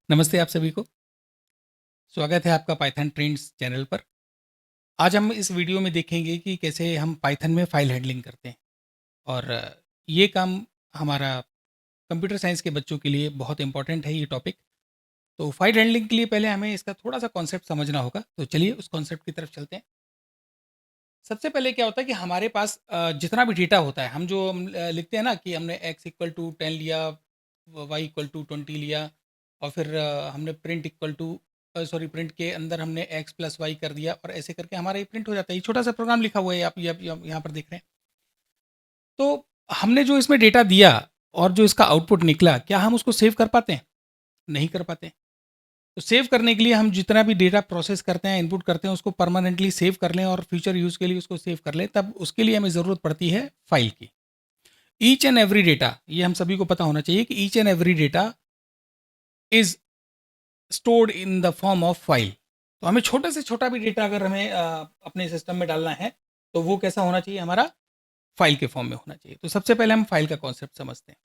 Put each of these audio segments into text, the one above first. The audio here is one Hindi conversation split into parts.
नमस्ते आप सभी को। स्वागत है आपका पाइथन ट्रेंड्स चैनल पर। आज हम इस वीडियो में देखेंगे कि कैसे हम पाइथन में फ़ाइल हैंडलिंग करते हैं और ये काम हमारा कंप्यूटर साइंस के बच्चों के लिए बहुत इम्पोर्टेंट है ये टॉपिक। तो फ़ाइल हैंडलिंग के लिए पहले हमें इसका थोड़ा-सा कॉन्सेप्ट समझना होगा। तो चलिए उस कॉन्सेप्ट की तरफ चलते हैं। सबसे पहले क्या होता है कि हमारे पास जितना भी डेटा होता है, हम लिखते हैं ना कि हमने x इक्वल टू 10 लिया, y इक्वल टू 20 लिया और फिर हमने print equal to sorry print के अंदर हमने x प्लस वाई कर दिया और ऐसे करके हमारा ये प्रिंट हो जाता है। ये छोटा सा प्रोग्राम लिखा हुआ है, आप यहाँ पर देख रहे हैं। तो हमने जो इसमें डेटा दिया और जो इसका आउटपुट निकला, क्या हम उसको सेव कर पाते हैं? नहीं कर पाते। तो सेव करने के लिए हम जितना भी डेटा प्रोसेस करते हैं, इनपुट करते हैं, उसको परमानेंटली सेव कर लें और फ्यूचर यूज़ के लिए उसको सेव कर लें, तब उसके लिए हमें ज़रूरत पड़ती है फाइल की। ईच एंड एवरी डेटा, ये हम सभी को पता होना चाहिए कि each and every data is stored in the form of file. तो हमें छोटे से छोटा भी डेटा अगर हमें अपने सिस्टम में डालना है, तो वो कैसा होना चाहिए? हमारा फाइल के फॉर्म में होना चाहिए। तो सबसे पहले हम फाइल का कॉन्सेप्ट समझते हैं।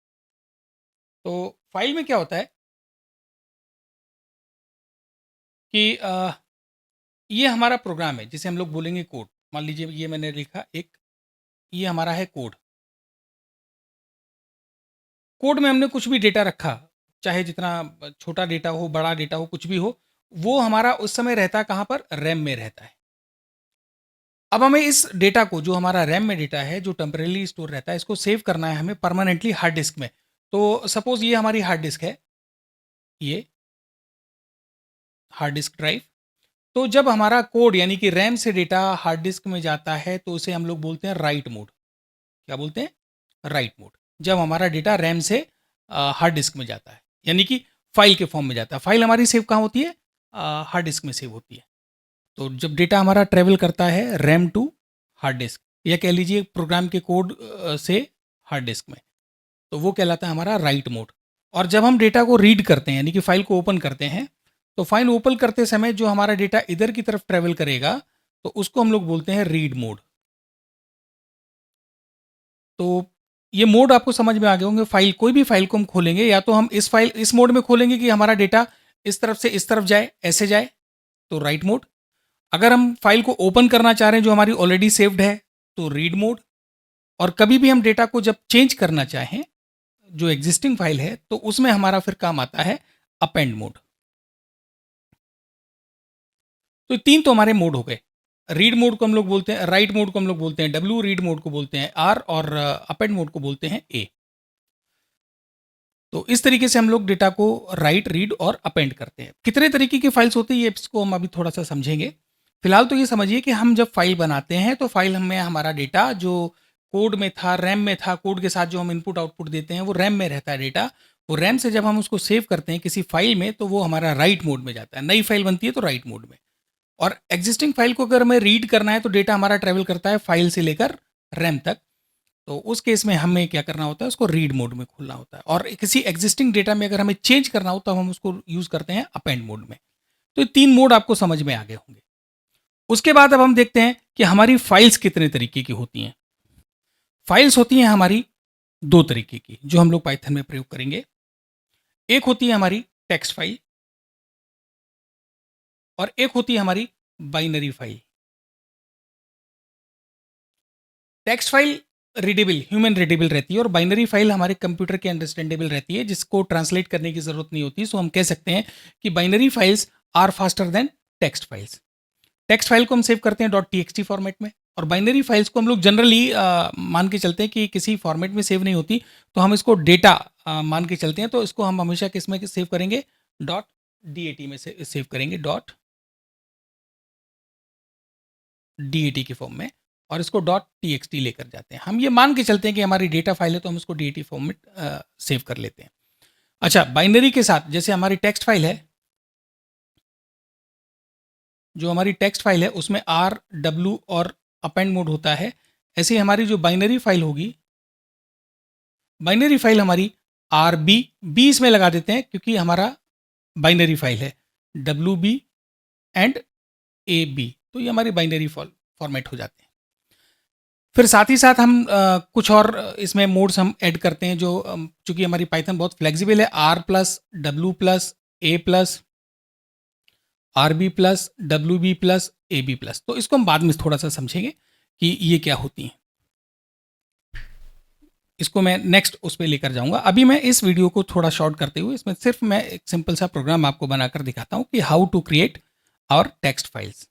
तो फाइल में क्या होता है कि ये हमारा प्रोग्राम है जिसे हम लोग बोलेंगे कोड। मान लीजिए ये मैंने लिखा एक, ये हमारा है कोड। कोड में हमने कुछ भी डेटा रखा, चाहे जितना छोटा डेटा हो, बड़ा डेटा हो, कुछ भी हो, वो हमारा उस समय रहता है कहाँ पर? रैम में रहता है। अब हमें इस डेटा को, जो हमारा रैम में डेटा है, जो टेम्परेली स्टोर रहता है, इसको सेव करना है हमें परमानेंटली हार्ड डिस्क में। तो सपोज़ ये हमारी हार्ड डिस्क है, ये हार्ड डिस्क ड्राइव। तो जब हमारा कोड यानी कि रैम से डेटा हार्ड डिस्क में जाता है, तो उसे हम लोग बोलते हैं राइट मोड। क्या बोलते हैं? Right mode. जब हमारा डेटा रैम से हार्ड डिस्क में जाता है, यानी कि फाइल के फॉर्म में जाता है। फाइल हमारी सेव कहाँ होती है? हार्ड डिस्क में सेव होती है। तो जब डेटा हमारा ट्रेवल करता है रैम टू हार्ड डिस्क, या कह लीजिए प्रोग्राम के कोड से हार्ड डिस्क में, तो वो कहलाता है हमारा राइट मोड। और जब हम डेटा को रीड करते हैं, यानी कि फाइल को ओपन करते हैं, तो फाइल ओपन करते समय जो हमारा डेटा इधर की तरफ ट्रेवल करेगा, तो उसको हम लोग बोलते हैं रीड मोड। तो ये मोड आपको समझ में आ गए होंगे। फाइल, कोई भी फाइल को हम खोलेंगे, या तो हम इस मोड में खोलेंगे कि हमारा डेटा इस तरफ से इस तरफ जाए, ऐसे जाए, तो राइट मोड। अगर हम फाइल को ओपन करना चाह रहे हैं जो हमारी ऑलरेडी सेव्ड है, तो रीड मोड। और कभी भी हम डेटा को जब चेंज करना चाहें, जो एग्जिस्टिंग फाइल है, तो उसमें हमारा फिर काम आता है अपेंड मोड। तो तीन तो हमारे मोड हो गए। रीड मोड को हम लोग बोलते हैं, राइट मोड को हम लोग बोलते हैं डब्ल्यू, रीड मोड को बोलते हैं आर, और अपेंड मोड को बोलते हैं ए। तो इस तरीके से हम लोग डेटा को राइट, रीड और अपेंड करते हैं। कितने तरीके की फाइल्स होती है, ये इसको हम अभी थोड़ा सा समझेंगे। फिलहाल तो ये समझिए कि हम जब फाइल बनाते हैं, तो फाइल में हमारा डेटा जो कोड में था, रैम में था, कोड के साथ जो हम इनपुट आउटपुट देते हैं, वो रैम में रहता है डेटा। वो रैम से जब हम उसको सेव करते हैं किसी फाइल में, तो वो हमारा राइट मोड में जाता है। नई फाइल बनती है तो राइट मोड में। और एग्जिस्टिंग फाइल को अगर हमें रीड करना है, तो डेटा हमारा ट्रेवल करता है फाइल से लेकर रैम तक। तो उस केस में हमें क्या करना होता है? उसको रीड मोड में खोलना होता है। और किसी एग्जिस्टिंग डेटा में अगर हमें चेंज करना हो, तब हम उसको यूज़ करते हैं अपेंड मोड में। तो ये तीन मोड आपको समझ में आ गए होंगे। उसके बाद अब हम देखते हैं कि हमारी फाइल्स कितने तरीके की होती हैं। फाइल्स होती हैं हमारी दो तरीके की, जो हम लोग पाइथन में प्रयोग करेंगे। एक होती है हमारी टेक्स्ट फाइल, और एक होती है हमारी binary file. Text file readable, human readable रहती है, और बाइनरी फाइल हमारे कंप्यूटर के अंडरस्टैंडेबल रहती है, जिसको ट्रांसलेट करने की ज़रूरत नहीं होती। सो हम कह सकते हैं कि binary files are faster than text files. Text file को हम सेव करते हैं डॉट टी फॉर्मेट में, और बाइनरी फाइल्स को हम लोग जनरली मान के चलते हैं कि किसी फॉर्मेट में सेव नहीं होती, तो हम इसको डेटा मान के चलते हैं। तो इसको हम हमेशा किस में सेव करेंगे? डॉट DAT में से सेव करेंगे, डॉट DAT के फॉर्म में, और इसको डॉट TXT लेकर जाते हैं। हम ये मान के चलते हैं कि हमारी डेटा फाइल है, तो हम उसको DAT फॉर्म में सेव कर लेते हैं। अच्छा, बाइनरी के साथ जैसे हमारी टेक्स्ट फाइल है, जो हमारी टेक्स्ट फाइल है उसमें आर, डब्ल्यू और अपेंड मोड होता है। ऐसे ही हमारी जो बाइनरी फाइल होगी, बाइनरी फाइल हमारी बी इसमें लगा देते हैं, क्योंकि हमारा बाइनरी फाइल है WB एंड AB। तो ये हमारी बाइनरी फॉर्मेट हो जाते हैं। फिर साथ ही साथ हम कुछ और इसमें मोड्स हम ऐड करते हैं, जो चूंकि हमारी पाइथन बहुत फ्लेक्सिबल है, R+, W+, A plus, R B plus, W B plus, A B plus. तो इसको हम बाद में थोड़ा सा समझेंगे कि ये क्या होती हैं। इसको मैं नेक्स्ट उस पर लेकर जाऊंगा। अभी मैं इस वीडियो को थोड़ा शॉर्ट करते हुए इसमें सिर्फ मैं एक सिंपल सा प्रोग्राम आपको बनाकर दिखाता हूं कि हाउ टू क्रिएट और टेक्स्ट फाइल्स।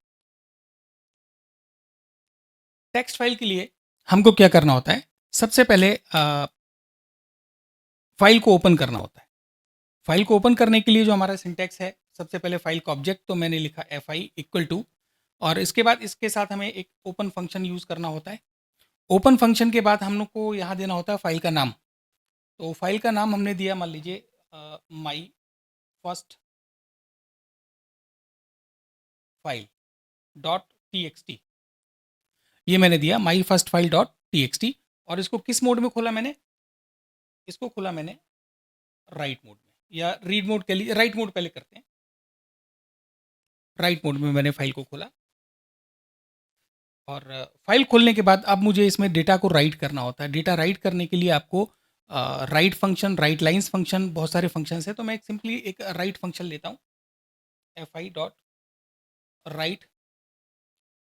टेक्स्ट फाइल के लिए हमको क्या करना होता है, सबसे पहले फाइल को ओपन करना होता है। फाइल को ओपन करने के लिए जो हमारा सिंटैक्स है, सबसे पहले फाइल का ऑब्जेक्ट तो मैंने लिखा एफ आई इक्वल टू, और इसके बाद इसके साथ हमें एक ओपन फंक्शन यूज़ करना होता है। ओपन फंक्शन के बाद हम लोग को यहाँ देना होता है फाइल का नाम। तो फाइल का नाम हमने दिया, मान लीजिए my first file dot T x T, ये मैंने दिया my first file dot T x T. और इसको किस मोड में खोला मैंने, इसको खोला मैंने राइट मोड में, या रीड मोड के लिए राइट मोड पहले करते हैं। राइट मोड में मैंने फाइल को खोला, और फाइल खोलने के बाद अब मुझे इसमें डेटा को राइट करना होता है। डेटा राइट करने के लिए आपको right function, right lines function, बहुत सारे फंक्शंस हैं। तो मैं सिंपली एक राइट फंक्शन लेता हूँ, एफ आई डॉट राइट,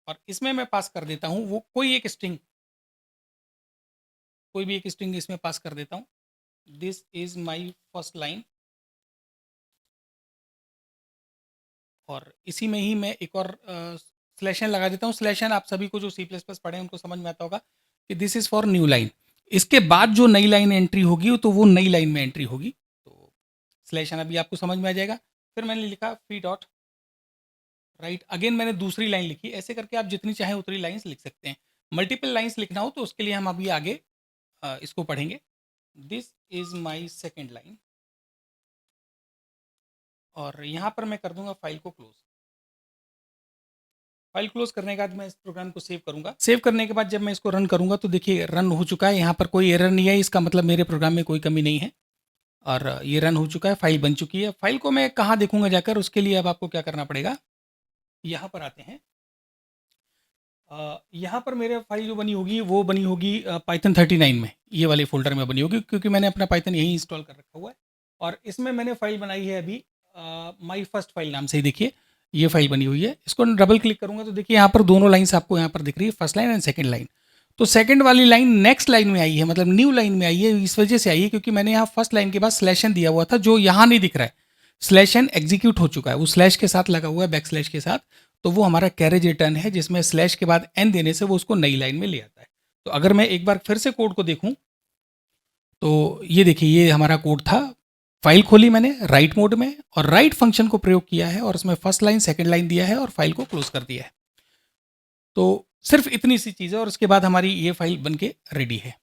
और इसमें मैं पास कर देता हूँ वो कोई एक स्ट्रिंग, कोई भी एक स्ट्रिंग इसमें पास कर देता हूँ। This is my first line, और इसी में ही मैं एक और स्लैशन लगा देता हूँ। स्लैशन आप सभी को जो सी प्लस प्लस पढ़े हैं उनको समझ में आता होगा कि this is for new line. इसके बाद जो नई लाइन एंट्री होगी तो वो नई लाइन में एंट्री होगी। तो स्लैशन अभी आपको समझ में आ जाएगा। फिर मैंने लिखा फी डॉट राइट, अगेन मैंने दूसरी लाइन लिखी। ऐसे करके आप जितनी चाहें उतनी लाइन्स लिख सकते हैं। मल्टीपल लाइन्स लिखना हो तो उसके लिए हम अभी आगे इसको पढ़ेंगे। This is my second line, और यहाँ पर मैं कर दूंगा फाइल को क्लोज। फाइल क्लोज करने के बाद मैं इस प्रोग्राम को सेव करूंगा। सेव करने के बाद जब मैं इसको रन करूंगा तो देखिए रन हो चुका है। यहाँ पर कोई एरर नहीं है, इसका मतलब मेरे प्रोग्राम में कोई कमी नहीं है, और ये रन हो चुका है, फाइल बन चुकी है। फाइल को मैं कहाँ देखूंगा जाकर, उसके लिए अब आपको क्या करना पड़ेगा, यहाँ पर आते हैं। यहाँ पर मेरे फाइल जो बनी होगी वो बनी होगी पाइथन 39 में, ये वाले फोल्डर में बनी होगी, क्योंकि मैंने अपना पाइथन यही इंस्टॉल कर रखा हुआ है। और इसमें मैंने फाइल बनाई है अभी माई फर्स्ट फाइल नाम से ही। देखिए ये फाइल बनी हुई है। इसको डबल क्लिक करूंगा तो देखिए यहाँ पर दोनों लाइन्स आपको यहाँ पर दिख रही है, first line and second line. तो सेकंड वाली लाइन नेक्स्ट लाइन में आई है, मतलब न्यू लाइन में आई है। इस वजह से आई है क्योंकि मैंने यहाँ फर्स्ट लाइन के बाद स्लैशन दिया हुआ था, जो यहाँ नहीं दिख रहा है। स्लैशन एग्जीक्यूट हो चुका है, वो स्लैश के साथ लगा हुआ है, बैक स्लैश के साथ। तो वो हमारा कैरेज रिटर्न है, जिसमें स्लैश के बाद एन देने से वो उसको नई लाइन में ले आता है। तो अगर मैं एक बार फिर से कोड को देखूं तो ये देखिए ये हमारा कोड था। फाइल खोली मैंने राइट मोड में, और राइट फंक्शन को प्रयोग किया है, और उसमें फर्स्ट लाइन सेकंड लाइन दिया है, और फाइल को क्लोज कर दिया है। तो सिर्फ इतनी सी चीज़ है, और उसके बाद हमारी ये फाइल बन के रेडी है।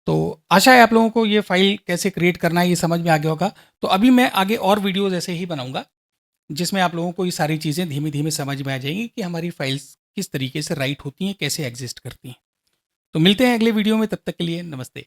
तो आशा है आप लोगों को ये फाइल कैसे क्रिएट करना है ये समझ में आ गया होगा। तो अभी मैं आगे और वीडियोज़ ऐसे ही बनाऊंगा, जिसमें आप लोगों को ये सारी चीज़ें धीमे धीमे समझ में आ जाएंगी कि हमारी फाइल्स किस तरीके से राइट होती हैं, कैसे एग्जिस्ट करती हैं। तो मिलते हैं अगले वीडियो में, तब तक के लिए नमस्ते।